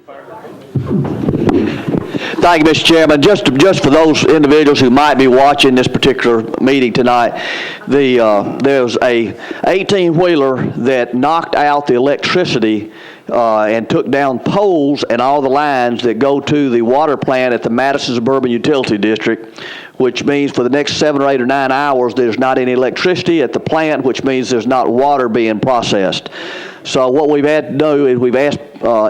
Thank you, Mr. Chairman. Just for those individuals who might be watching this particular meeting tonight, there's a 18-wheeler that knocked out the electricity and took down poles and all the lines that go to the water plant at the Madison Suburban Utility District, which means for the next 7 or 8 or 9 hours there's not any electricity at the plant, which means there's not water being processed. So what we've had to do is we've asked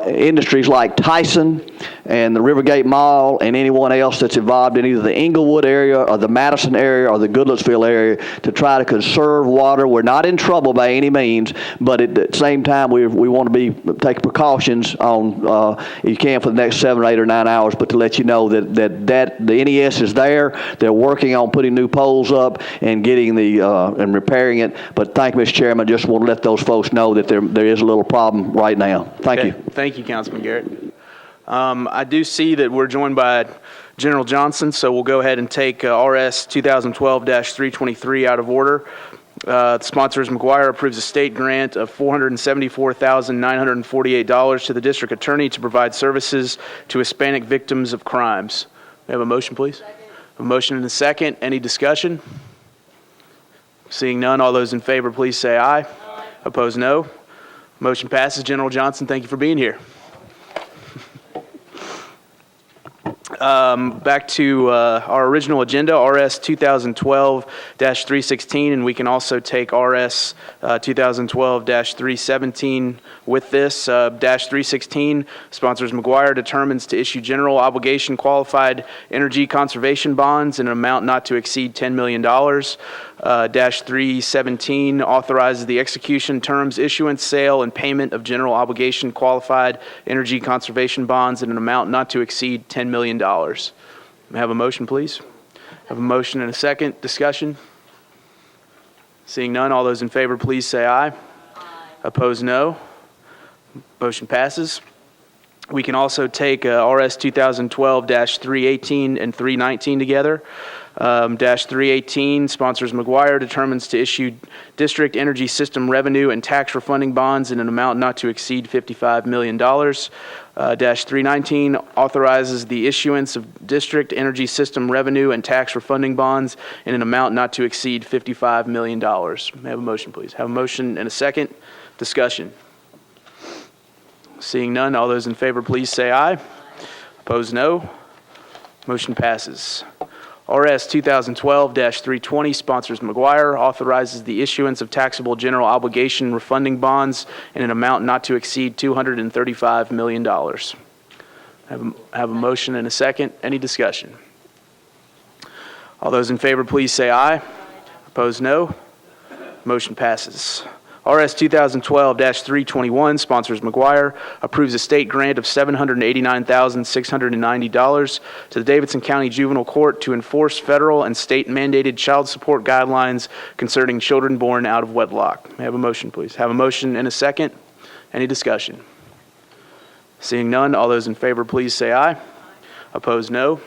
industries like Tyson and the Rivergate Mall and anyone else that's involved in either the Inglewood area or the Madison area or the Goodlettsville area to try to conserve water. We're not in trouble by any means, but at the same time we want to take precautions on if you can for the next 7 or 8 or 9 hours, but to let you know that the NES is there. They're working on putting new poles up and getting and repairing it. But thank you, Mr. Chairman. Just want to let those folks know that there is a little problem right now. Thank you. Thank you, Councilman Garrett. I do see that we're joined by General Johnson, so we'll go ahead and take RS 2012-323 out of order. The sponsor is McGuire approves a state grant of $474,948 to the district attorney to provide services to Hispanic victims of crimes. We have a motion, please. A motion and a second. Any discussion? Seeing none, all those in favor, please say aye. Aye. Opposed, no. Motion passes. General Johnson, thank you for being here. Back to our original agenda, RS 2012-316, and we can also take RS 2012-317 with this. -316, sponsors McGuire determines to issue general obligation qualified energy conservation bonds in an amount not to exceed $10 million. -317 authorizes the execution, terms, issuance, sale, and payment of general obligation qualified energy conservation bonds in an amount not to exceed $10 million. May I have a motion, please? Have a motion and a second. Discussion? Seeing none, all those in favor, please say aye. Aye. Opposed, no. Motion passes. We can also take RS 2012-318 and 319 together. -318, sponsors McGuire determines to issue district energy system revenue and tax refunding bonds in an amount not to exceed $55 million. -319 authorizes the issuance of district energy system revenue and tax refunding bonds in an amount not to exceed $55 million. May I have a motion, please? Have a motion and a second. Discussion. Seeing none, all those in favor, please say aye. Opposed, no. Motion passes. RS 2012-320, sponsors McGuire, authorizes the issuance of taxable general obligation refunding bonds in an amount not to exceed $235 million. Have a motion and a second. Any discussion? All those in favor, please say aye. Opposed, no. Motion passes. RS 2012-321, sponsors McGuire, approves a state grant of $789,690 to the Davidson County Juvenile Court to enforce federal and state mandated child support guidelines concerning children born out of wedlock. May I have a motion, please? Have a motion and a second. Any discussion? Seeing none, all those in favor, please say aye. Opposed, no.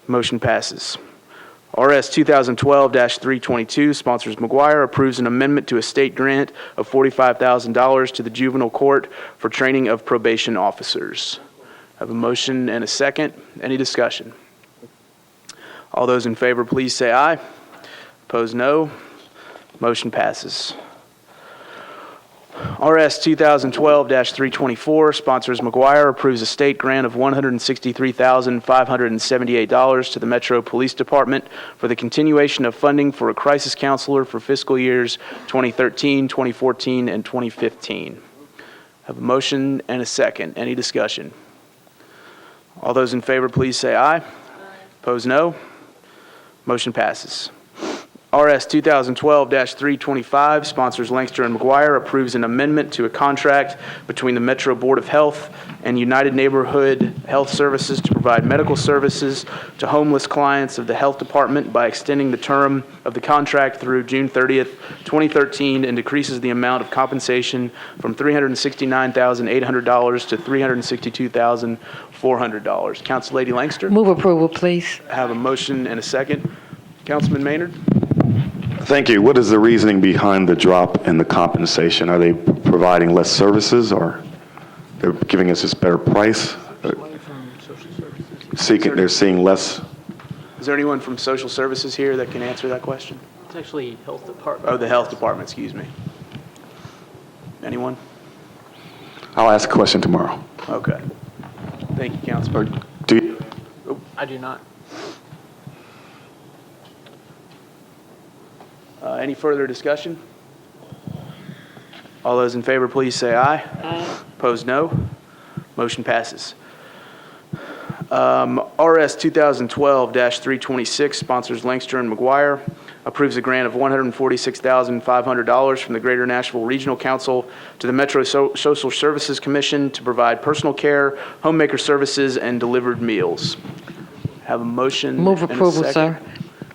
Motion passes. RS 2012-322, sponsors McGuire, approves an amendment to a state grant of $45,000 to the juvenile court for training of probation officers. I have a motion and a second. Any discussion? All those in favor, please say aye. Opposed, no. Motion passes. RS 2012-324, sponsors McGuire, approves a state grant of $163,578 to the Metro Police Department for the continuation of funding for a crisis counselor for fiscal years 2013, 2014, and 2015. I have a motion and a second. Any discussion? All those in favor, please say aye. Aye. Opposed, no. Motion passes. RS 2012-325, sponsors Lancaster and McGuire, approves an amendment to a contract between the Metro Board of Health and United Neighborhood Health Services to provide medical services to homeless clients of the Health Department by extending the term of the contract through June 30th, 2013, and decreases the amount of compensation from $369,800 to $362,400. Council Lady Lancaster? Move approval, please. I have a motion and a second. Councilman Maynard? Thank you. What is the reasoning behind the drop in the compensation? Are they providing less services or? They're giving us this better price? They're seeing less? Is there anyone from social services here that can answer that question? It's actually health department. Oh, the health department, excuse me. Anyone? I'll ask a question tomorrow. Okay. Thank you, Councilman. Or do you? I do not. Any further discussion? All those in favor, please say aye. Aye. Opposed, no. Motion passes. RS 2012-326, sponsors Lankster and McGuire, approves a grant of $146,500 from the Greater Nashville Regional Council to the Metro Social Services Commission to provide personal care, homemaker services, and delivered meals. Have a motion. Move and a approval, second. sir.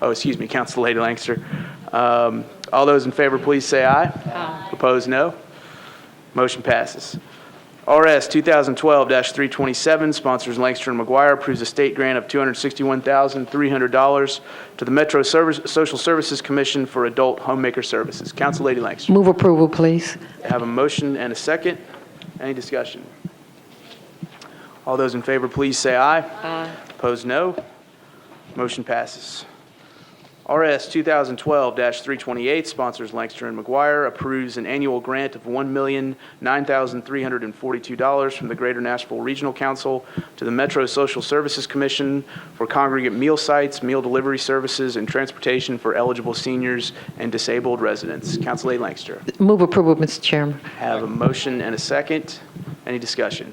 Oh, excuse me, Council Lady Lankster. All those in favor, please say aye. Aye. Opposed, no. Motion passes. RS 2012-327, sponsors Lankster and McGuire, approves a state grant of $261,300 to the Metro Social Services Commission for adult homemaker services. Council Lady Lankster. Move approval, please. I have a motion and a second. Any discussion? All those in favor, please say aye. Aye. Opposed, no. Motion passes. RS 2012-328, sponsors Lankster and McGuire, approves an annual grant of $1,009,342 from the Greater Nashville Regional Council to the Metro Social Services Commission for congregate meal sites, meal delivery services, and transportation for eligible seniors and disabled residents. Council Lady Lankster. Move approval, Mr. Chairman. Have a motion and a second. Any discussion?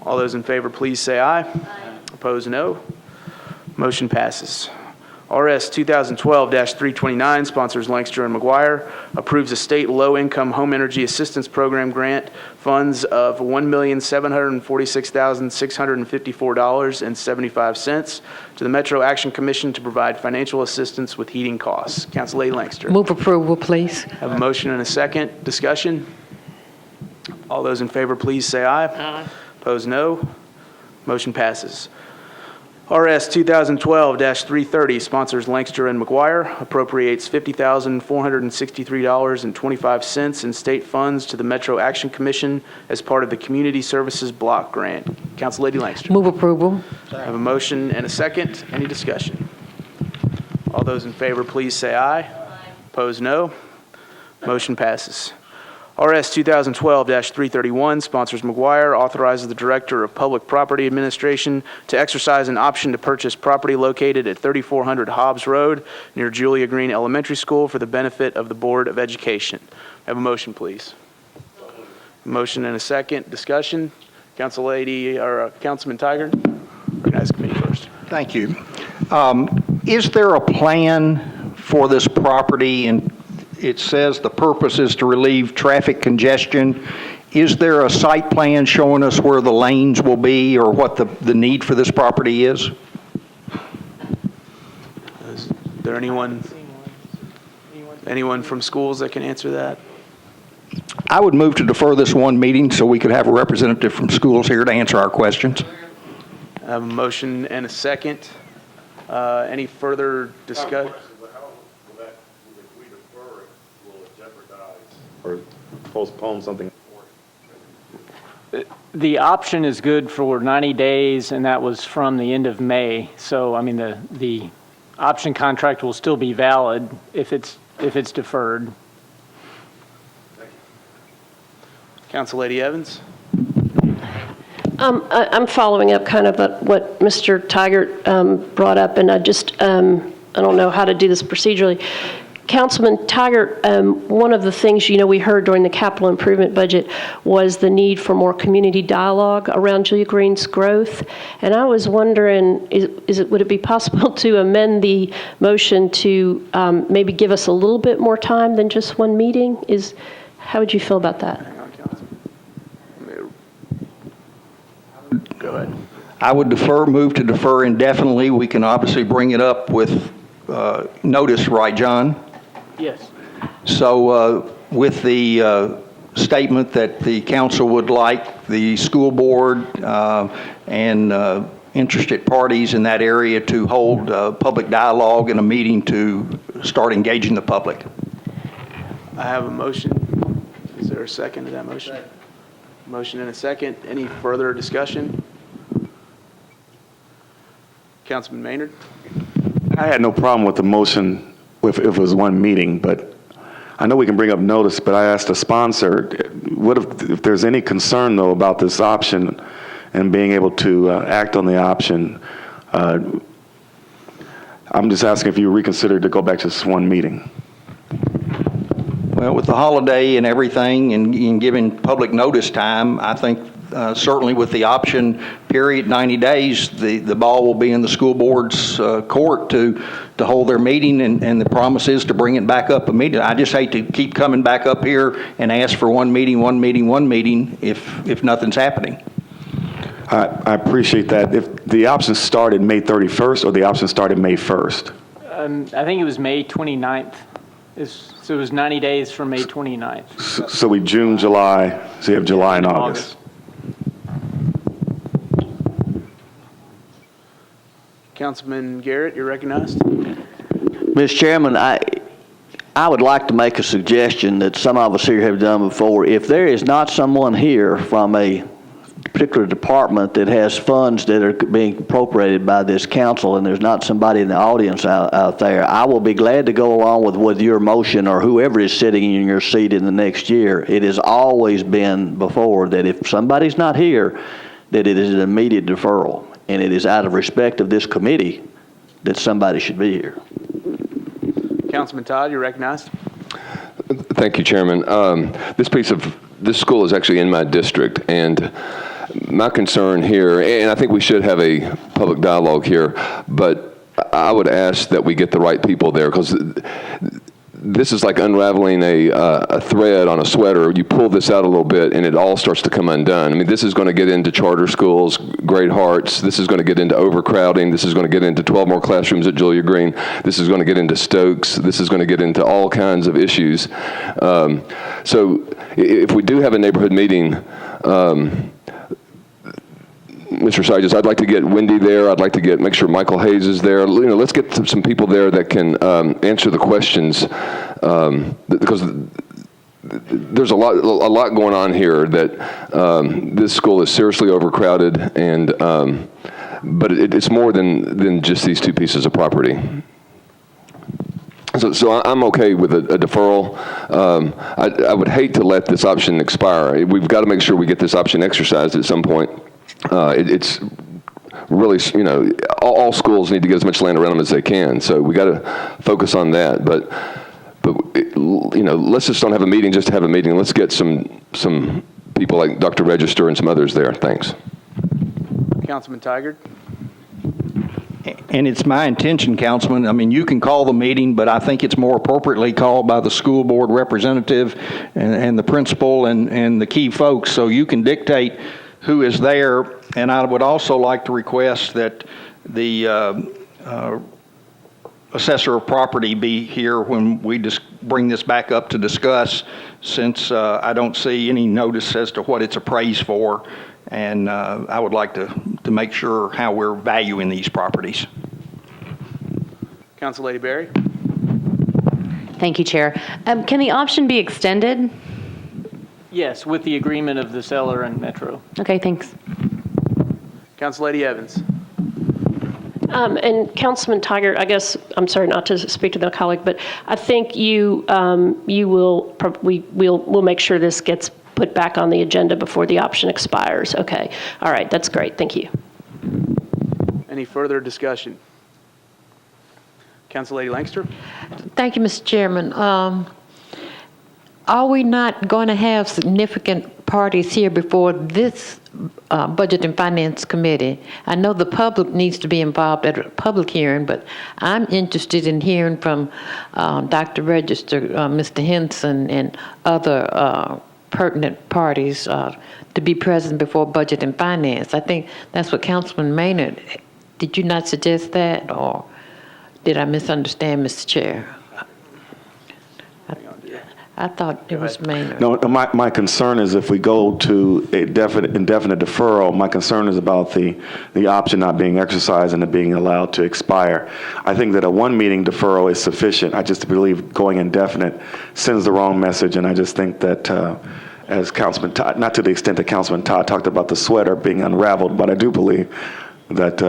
All those in favor, please say aye. Aye. Opposed, no. Motion passes. RS 2012-329, sponsors Lankster and McGuire, approves a state low-income home energy assistance program grant funds of $1,746,654.75 to the Metro Action Commission to provide financial assistance with heating costs. Council Lady Lankster. Move approval, please. Have a motion and a second. Discussion? All those in favor, please say aye. Aye. Opposed, no. Motion passes. RS 2012-330, sponsors Lankster and McGuire, appropriates $50,463.25 in state funds to the Metro Action Commission as part of the Community Services Block Grant. Council Lady Lankster. Move approval. I have a motion and a second. Any discussion? All those in favor, please say aye. Opposed, no. Motion passes. RS 2012-331, sponsors McGuire, authorizes the Director of Public Property Administration to exercise an option to purchase property located at 3400 Hobbs Road near Julia Green Elementary School for the benefit of the Board of Education. Have a motion, please. Motion and a second. Discussion? Council Lady or Councilman Tiger? Recognize committee first. Thank you. Is there a plan for this property? And it says the purpose is to relieve traffic congestion. Is there a site plan showing us where the lanes will be or what the need for this property is? Is there anyone from schools that can answer that? I would move to defer this one meeting so we could have a representative from schools here to answer our questions. I have a motion and a second. Any further discussion? Or postpone something? The option is good for 90 days, and that was from the end of May. So, I mean, the option contract will still be valid if it's deferred. Council Lady Evans? I'm following up kind of what Mr. Tigert brought up, and I don't know how to do this procedurally. Councilman Tigert, one of the things, we heard during the capital improvement budget was the need for more community dialogue around Julia Green's growth. And I was wondering, would it be possible to amend the motion to maybe give us a little bit more time than just one meeting? How would you feel about that? Hang on, Councilman. Go ahead. I would move to defer indefinitely. We can obviously bring it up with notice, right, John? Yes. So with the statement that the council would like the school board and interested parties in that area to hold public dialogue and a meeting to start engaging the public. I have a motion. Is there a second to that motion? Motion and a second. Any further discussion? Councilman Maynard? I had no problem with the motion if it was one meeting, but I know we can bring up notice, but I asked the sponsor, what if there's any concern, though, about this option and being able to act on the option? I'm just asking if you reconsider to go back to this one meeting. Well, with the holiday and everything and giving public notice time, I think certainly with the option period, 90 days, the ball will be in the school board's court to hold their meeting, and the promise is to bring it back up immediately. I just hate to keep coming back up here and ask for one meeting if nothing's happening. I appreciate that. If the option started May 31st or the option started May 1st? I think it was May 29th. So it was 90 days from May 29th. So we June, July, so you have July and August. Councilman Garrett, you're recognized. Mr. Chairman, I would like to make a suggestion that some of us here have done before. If there is not someone here from a particular department that has funds that are being appropriated by this council, and there's not somebody in the audience out there, I will be glad to go along with your motion or whoever is sitting in your seat in the next year. It has always been before that if somebody's not here, that it is an immediate deferral, and it is out of respect of this committee that somebody should be here. Councilman Todd, you're recognized. Thank you, Chairman. This school is actually in my district, and my concern here, and I think we should have a public dialogue here, but I would ask that we get the right people there, because this is like unraveling a thread on a sweater. You pull this out a little bit, and it all starts to come undone. I mean, this is going to get into charter schools, Great Hearts. This is going to get into overcrowding. This is going to get into 12 more classrooms at Julia Green. This is going to get into Stokes. This is going to get into all kinds of issues. So if we do have a neighborhood meeting, Mr. Sages, I'd like to get Wendy there. I'd like to make sure Michael Hayes is there. Let's get some people there that can answer the questions, because there's a lot going on here. That this school is seriously overcrowded, and but it's more than just these two pieces of property. So I'm okay with a deferral. I would hate to let this option expire. We've got to make sure we get this option exercised at some point. It's really, all schools need to get as much land around them as they can. So we got to focus on that. But let's just don't have a meeting just to have a meeting. Let's get some people like Dr. Register and some others there. Thanks. Councilman Tigard. And it's my intention, Councilman, I mean, you can call the meeting, but I think it's more appropriately called by the school board representative and the principal and the key folks, so you can dictate who is there. And I would also like to request that the assessor of property be here when we just bring this back up to discuss, since I don't see any notice as to what it's appraised for. And I would like to make sure how we're valuing these properties. Council Lady Berry. Thank you, Chair. Can the option be extended? Yes, with the agreement of the seller and Metro. Okay, thanks. Council Lady Evans. And Councilman Tiger, I guess, I'm sorry not to speak to the colleague, but I think we'll make sure this gets put back on the agenda before the option expires. Okay. All right. That's great. Thank you. Any further discussion? Council Lady Langster. Thank you, Mr. Chairman. Are we not going to have significant parties here before this Budget and Finance Committee? I know the public needs to be involved at a public hearing, but I'm interested in hearing from Dr. Register, Mr. Henson, and other pertinent parties to be present before Budget and Finance. I think that's what Councilman Maynard, did you not suggest that, or did I misunderstand, Mr. Chair? I thought it was Maynard. No, my concern is if we go to a indefinite deferral, my concern is about the option not being exercised and it being allowed to expire. I think that a one-meeting deferral is sufficient. I just believe going indefinite sends the wrong message, and I just think that as Councilman Todd, not to the extent that Councilman Todd talked about the sweater being unraveled, but I do believe that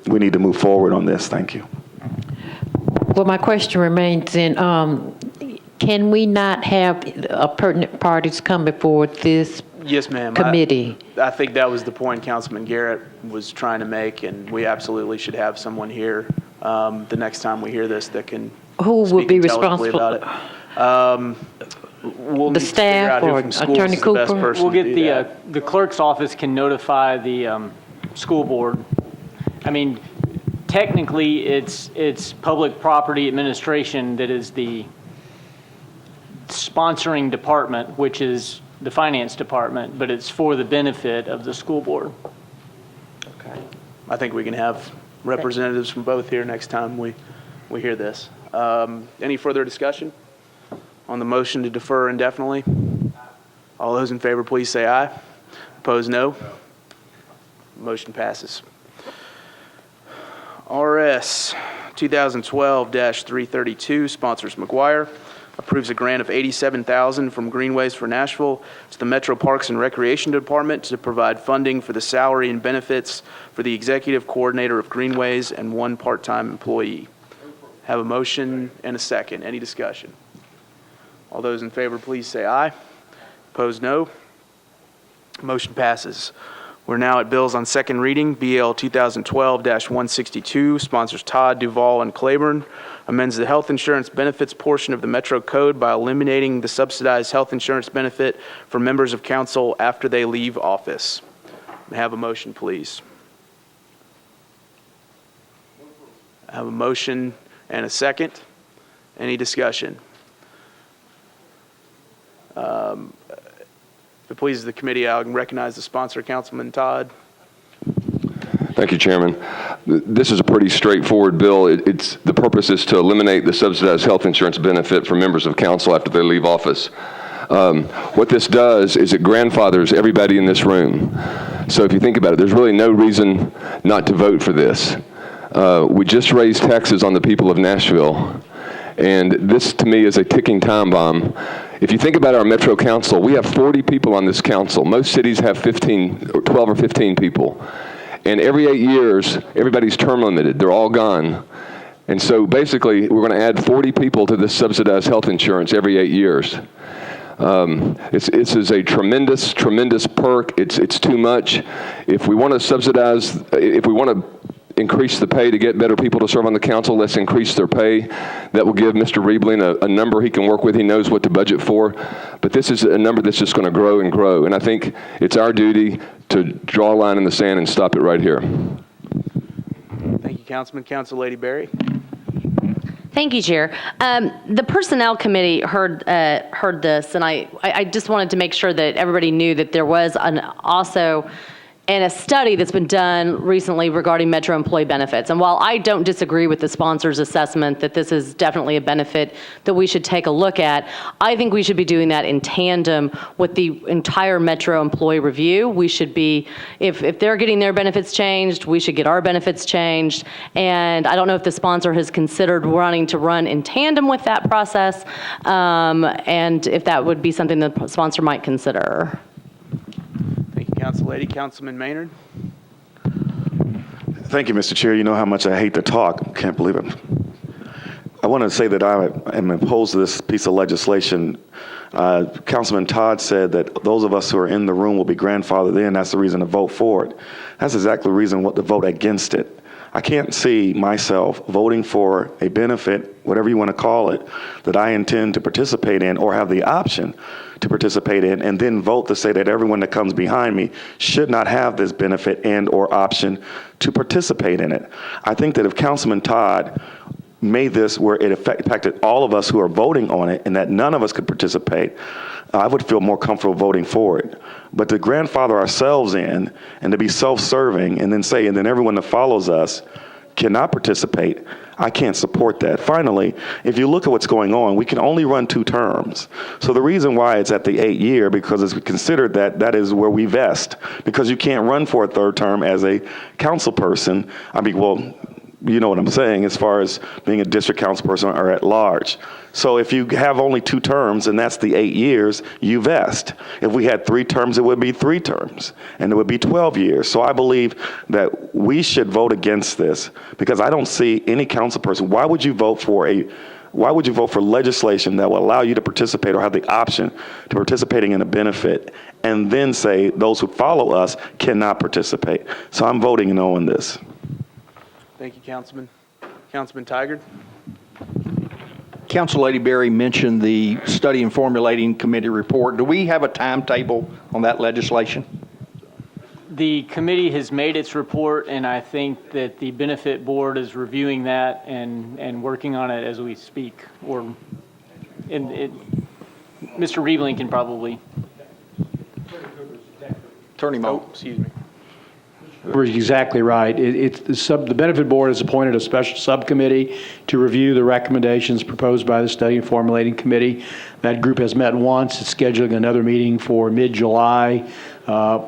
we need to move forward on this. Thank you. Well, my question remains then, can we not have pertinent parties come before this Yes, ma'am. committee? I think that was the point Councilman Garrett was trying to make, and we absolutely should have someone here the next time we hear this that can Who speak would be intelligently responsible? about it. We'll The need to figure staff out who or from schools Attorney is the best Cooper? person We'll to get do that. the clerk's office can notify the school board. I mean, technically, it's public property administration that is the sponsoring department, which is the finance department, but it's for the benefit of the school board. I think we can have representatives from both here next time we hear this. Any further discussion on the motion to defer indefinitely? All those in favor, please say aye. Opposed, no. Motion passes. RS 2012-332, sponsors McGuire, approves a grant of $87,000 from Greenways for Nashville to the Metro Parks and Recreation Department to provide funding for the salary and benefits for the executive coordinator of Greenways and one part-time employee. Have a motion and a second. Any discussion? All those in favor, please say aye. Opposed, no. Motion passes. We're now at bills on second reading. BL 2012-162, sponsors Todd, Duval, and Claiborne, amends the health insurance benefits portion of the Metro Code by eliminating the subsidized health insurance benefit for members of council after they leave office. May I have a motion, please? I have a motion and a second. Any discussion? If it pleases the committee, I'll recognize the sponsor, Councilman Todd. Thank you, Chairman. This is a pretty straightforward bill. The purpose is to eliminate the subsidized health insurance benefit for members of council after they leave office. What this does is it grandfathers everybody in this room. So if you think about it, there's really no reason not to vote for this. We just raised taxes on the people of Nashville, and this to me is a ticking time bomb. If you think about our Metro Council, we have 40 people on this council. Most cities have 12 or 15 people. And every 8 years, everybody's term limited. They're all gone. And so basically, we're going to add 40 people to this subsidized health insurance every 8 years. This is a tremendous, tremendous perk. It's too much. If we want to subsidize, if we want to increase the pay to get better people to serve on the council, let's increase their pay. That will give Mr. Riebling a number he can work with. He knows what to budget for. But this is a number that's just going to grow and grow. And I think it's our duty to draw a line in the sand and stop it right here. Thank you, Councilman. Council Lady Berry. Thank you, Chair. The Personnel Committee heard this, and I just wanted to make sure that everybody knew that there was a study that's been done recently regarding Metro employee benefits. And while I don't disagree with the sponsor's assessment that this is definitely a benefit that we should take a look at, I think we should be doing that in tandem with the entire Metro employee review. We should be, if they're getting their benefits changed, we should get our benefits changed. And I don't know if the sponsor has considered wanting to run in tandem with that process, and if that would be something the sponsor might consider. Council Lady. Councilman Maynard. Thank you, Mr. Chair. You know how much I hate to talk. Can't believe it. I want to say that I am opposed to this piece of legislation. Councilman Todd said that those of us who are in the room will be grandfathered in. That's the reason to vote for it. That's exactly the reason to vote against it. I can't see myself voting for a benefit, whatever you want to call it, that I intend to participate in or have the option to participate in, and then vote to say that everyone that comes behind me should not have this benefit and or option to participate in it. I think that if Councilman Todd made this where it impacted all of us who are voting on it and that none of us could participate, I would feel more comfortable voting for it. But to grandfather ourselves in and to be self-serving and then everyone that follows us cannot participate, I can't support that. Finally, if you look at what's going on, we can only run 2 terms. So the reason why it's at the 8-year, because it's considered that is where we vest, because you can't run for a 3rd term as a council person. you know what I'm saying, as far as being a district council person or at large. So if you have only 2 terms and that's the 8 years, you vest. If we had 3 terms, it would be 3 terms and it would be 12 years. So I believe that we should vote against this because I don't see any council person. Why would you vote for legislation that will allow you to participate or have the option to participating in a benefit and then say those who follow us cannot participate? So I'm voting no on this. Thank you, Councilman. Councilman Tigard? Council Lady Berry mentioned the Study and Formulating Committee report. Do we have a timetable on that legislation? The committee has made its report, and I think that the benefit board is reviewing that and working on it as we speak. Mr. Riebling can probably. Attorney Moe. Excuse me. You're exactly right. The benefit board has appointed a special subcommittee to review the recommendations proposed by the Study and Formulating Committee. That group has met once. It's scheduling another meeting for mid-July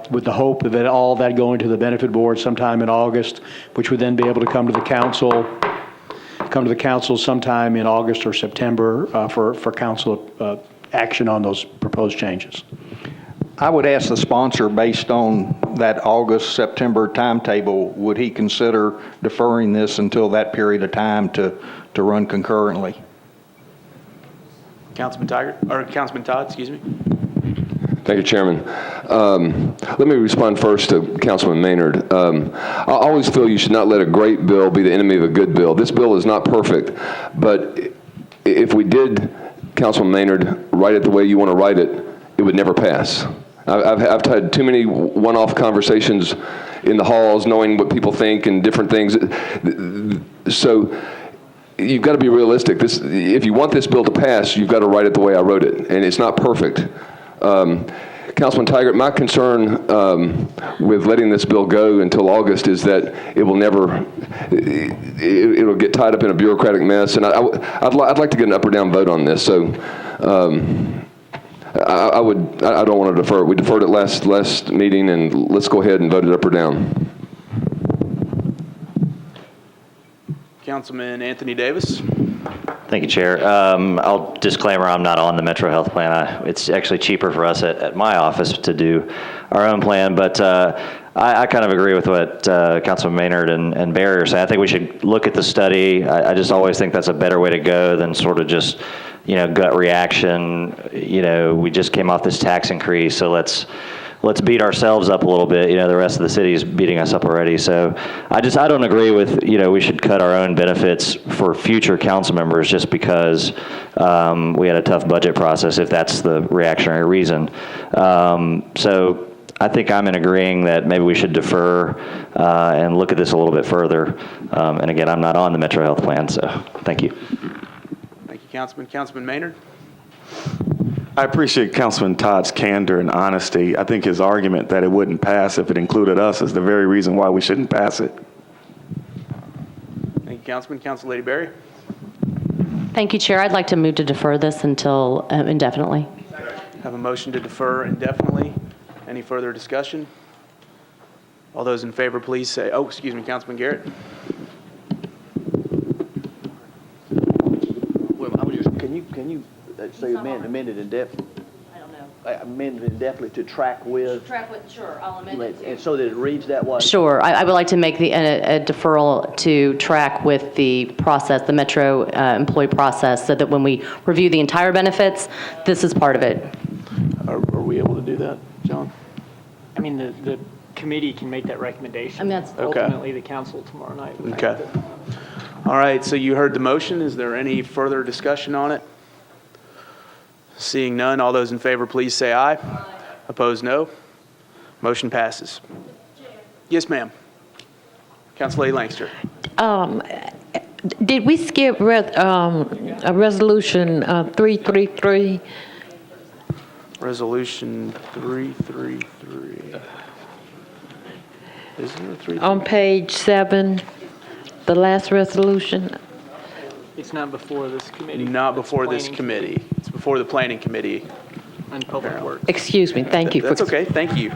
with the hope that all that going to the benefit board sometime in August, which would then be able to come to the council sometime in August or September for council action on those proposed changes. I would ask the sponsor, based on that August, September timetable, would he consider deferring this until that period of time to run concurrently? Councilman Tigard, or Councilman Todd, excuse me. Thank you, Chairman. Let me respond first to Councilman Maynard. I always feel you should not let a great bill be the enemy of a good bill. This bill is not perfect, but if we did, Councilman Maynard, write it the way you want to write it, it would never pass. I've had too many one-off conversations in the halls, knowing what people think and different things. So you've got to be realistic. If you want this bill to pass, you've got to write it the way I wrote it, and it's not perfect. Councilman Tigard, my concern with letting this bill go until August is that it will never, it'll get tied up in a bureaucratic mess, and I'd like to get an up or down vote on this. So I don't want to defer it. We deferred it last meeting, and let's go ahead and vote it up or down. Councilman Anthony Davis. Thank you, Chair. I'll disclaimer, I'm not on the Metro Health Plan. It's actually cheaper for us at my office to do our own plan, but I kind of agree with what Councilman Maynard and Barry are saying. I think we should look at the study. I just always think that's a better way to go than sort of just, gut reaction. We just came off this tax increase, so let's beat ourselves up a little bit. The rest of the city is beating us up already. So I don't agree with, we should cut our own benefits for future council members just because we had a tough budget process, if that's the reactionary reason. So I think I'm in agreeing that maybe we should defer and look at this a little bit further. And again, I'm not on the Metro Health Plan, so thank you. Thank you, Councilman. Councilman Maynard. I appreciate Councilman Todd's candor and honesty. I think his argument that it wouldn't pass if it included us is the very reason why we shouldn't pass it. Thank you, Councilman. Council Lady Berry. Thank you, Chair. I'd like to move to defer this until indefinitely. Have a motion to defer indefinitely. Any further discussion? All those in favor, please say, Councilman Garrett. Well, can you say amended indefinitely? I don't know. Amended indefinitely to track with, Sure, I'll amend it and so that it reads that way? Sure. I would like to make a deferral to track with the process, the Metro employee process, so that when we review the entire benefits, this is part of it. Are we able to do that, John? I mean, the committee can make that recommendation. I mean, that's Okay. Ultimately, the council tomorrow night. Okay. All right, so you heard the motion. Is there any further discussion on it? Seeing none, all those in favor, please say aye. Opposed, no. Motion passes. Yes, ma'am. Council Lady Lancaster. Did we skip a resolution 333? Resolution 333. Is there a 333? On page 7, the last resolution. It's not before this committee. Not before this Planning committee. It's before the planning committee. And Public Works. Excuse me, thank you. That's okay, thank you.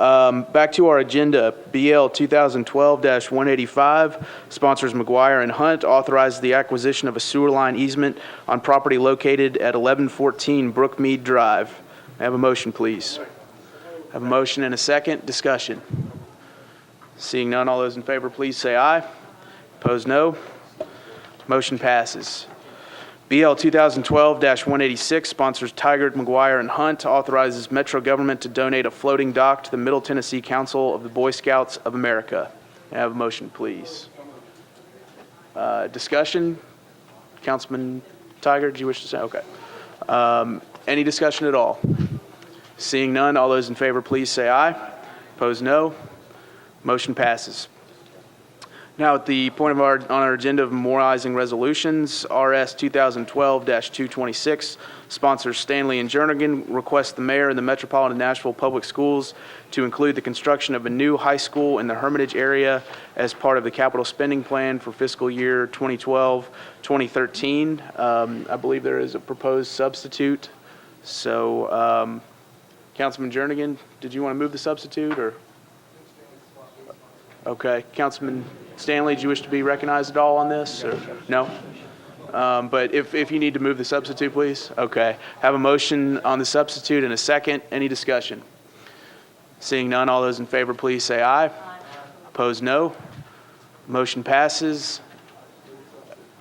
Back to our agenda, BL 2012-185, sponsors McGuire and Hunt, authorizes the acquisition of a sewer line easement on property located at 1114 Brookmead Drive. May I have a motion, please? I have a motion and a second. Discussion. Seeing none, all those in favor, please say aye. Opposed, no. Motion passes. BL 2012-186 sponsors Tigard, McGuire, and Hunt, authorizes Metro government to donate a floating dock to the Middle Tennessee Council of the Boy Scouts of America. May I have a motion, please? Discussion? Councilman Tigard, do you wish to say? Okay. Any discussion at all? Seeing none, all those in favor, please say aye. Opposed, no. Motion passes. Now, at the point of on our agenda of memorializing resolutions, RS 2012-226, sponsors Stanley and Jernigan request the mayor and the Metropolitan Nashville Public Schools to include the construction of a new high school in the Hermitage area as part of the capital spending plan for fiscal year 2012-2013. I believe there is a proposed substitute. So, Councilman Jernigan, did you want to move the substitute, or? Okay, Councilman Stanley, do you wish to be recognized at all on this? Or? No? But if you need to move the substitute, please. Okay. Have a motion on the substitute and a second. Any discussion? Seeing none, all those in favor, please say aye. Opposed, no. Motion passes.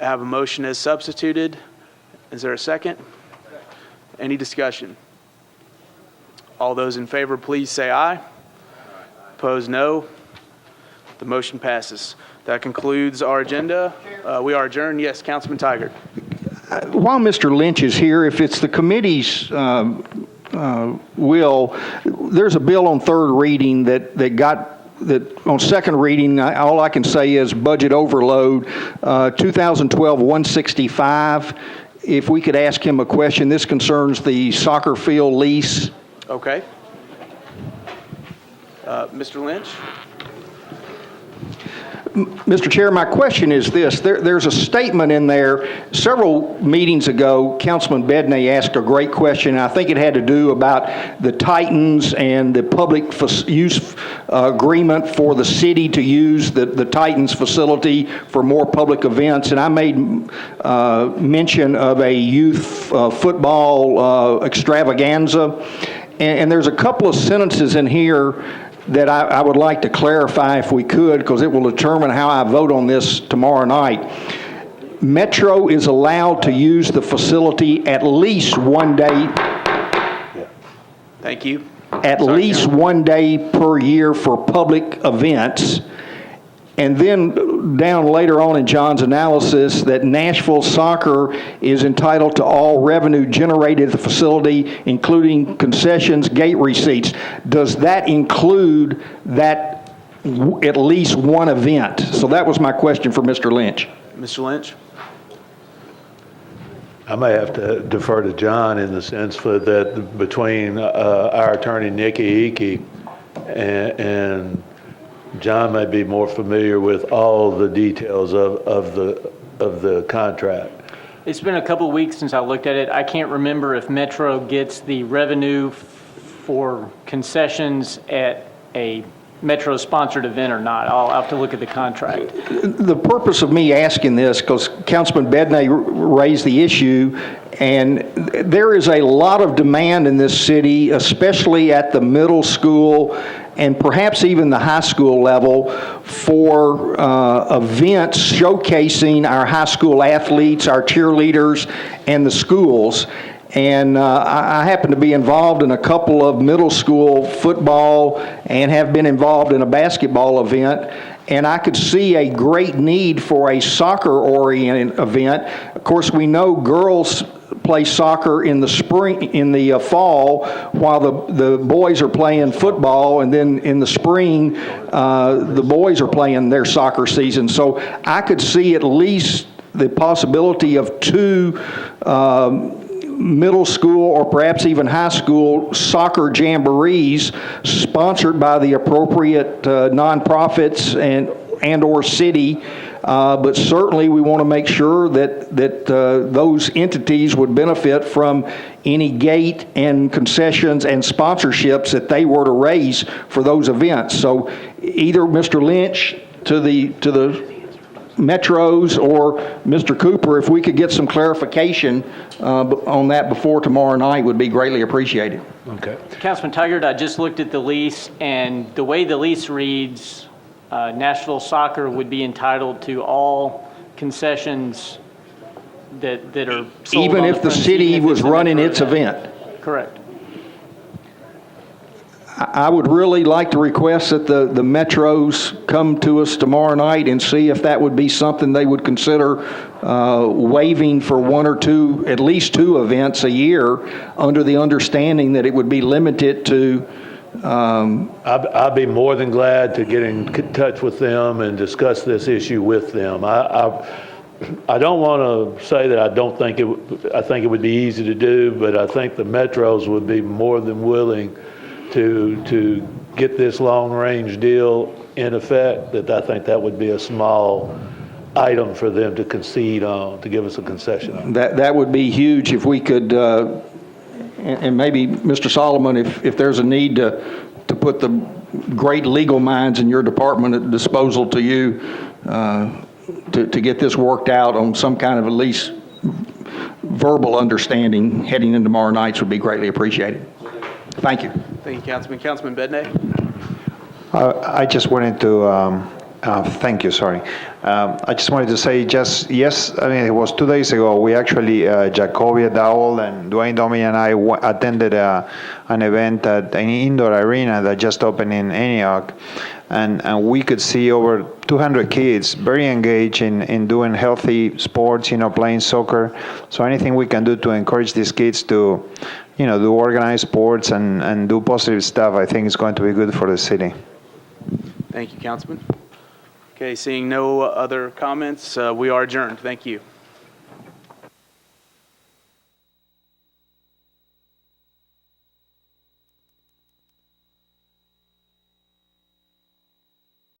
I have a motion as substituted. Is there a second? Any discussion? All those in favor, please say aye. Opposed, no. The motion passes. That concludes our agenda. We are adjourned. Yes, Councilman Tigard. While Mr. Lynch is here, if it's the committee's will, there's a bill on third reading that on second reading, all I can say is budget overload, 2012-165. If we could ask him a question, this concerns the soccer field lease. Okay. Mr. Lynch? Mr. Chair, my question is this. There's a statement in there. Several meetings ago, Councilman Bedney asked a great question. I think it had to do about the Titans and the public use agreement for the city to use the Titans facility for more public events. And I made mention of a youth football extravaganza. And there's a couple of sentences in here that I would like to clarify if we could, because it will determine how I vote on this tomorrow night. Metro is allowed to use the facility at least one day. Thank you. At least one day per year for public events. And then down later on in John's analysis that Nashville Soccer is entitled to all revenue generated at the facility, including concessions, gate receipts. Does that include that at least one event? So that was my question for Mr. Lynch. Mr. Lynch? I may have to defer to John in the sense that between our attorney, Nikki Hickey, and John may be more familiar with all the details of the contract. It's been a couple of weeks since I looked at it. I can't remember if Metro gets the revenue for concessions at a Metro-sponsored event or not. I'll have to look at the contract. The purpose of me asking this, because Councilman Bedney raised the issue, and there is a lot of demand in this city, especially at the middle school and perhaps even the high school level, for events showcasing our high school athletes, our cheerleaders, and the schools. And I happen to be involved in a couple of middle school football and have been involved in a basketball event. And I could see a great need for a soccer-oriented event. Of course, we know girls play soccer in the spring, in the fall, while the boys are playing football, and then in the spring, the boys are playing their soccer season. So I could see at least the possibility of two middle school or perhaps even high school soccer jamborees sponsored by the appropriate nonprofits and or city but certainly we want to make sure that those entities would benefit from any gate and concessions and sponsorships that they were to raise for those events. So either Mr. Lynch to the Metros or Mr. Cooper, if we could get some clarification on that before tomorrow night, would be greatly appreciated. Okay. Councilman Taggart, I just looked at the lease, and the way the lease reads, Nashville Soccer would be entitled to all concessions that are sold Even on if the premises, city even if was it's a running Metro its event. Correct. I would really like to request that the Metros come to us tomorrow night and see if that would be something they would consider waiving for one or two, at least two events a year, under the understanding that it would be limited to I'd be more than glad to get in touch with them and discuss this issue with them. I don't want to say that I don't think I think it would be easy to do, but I think the Metros would be more than willing to get this long-range deal in effect. That I think that would be a small item for them to concede on, to give us a concession on. that would be huge if we could, and maybe Mr. Solomon, if there's a need to put the great legal minds in your department at disposal to you to get this worked out on some kind of at least verbal understanding heading into tomorrow nights would be greatly appreciated. Thank you. Thank you, Councilman. Councilman Bednay? I just wanted to, thank you, sorry. I just wanted to say yes, I mean, it was 2 days ago, we actually, Jacobia Dowell and Dwayne Domi and I attended an event at an indoor arena that just opened in Antioch. And we could see over 200 kids very engaged in doing healthy sports, playing soccer. So anything we can do to encourage these kids to, do organized sports and do positive stuff, I think is going to be good for the city. Thank you, Councilman. Okay, seeing no other comments, we are adjourned. Thank you.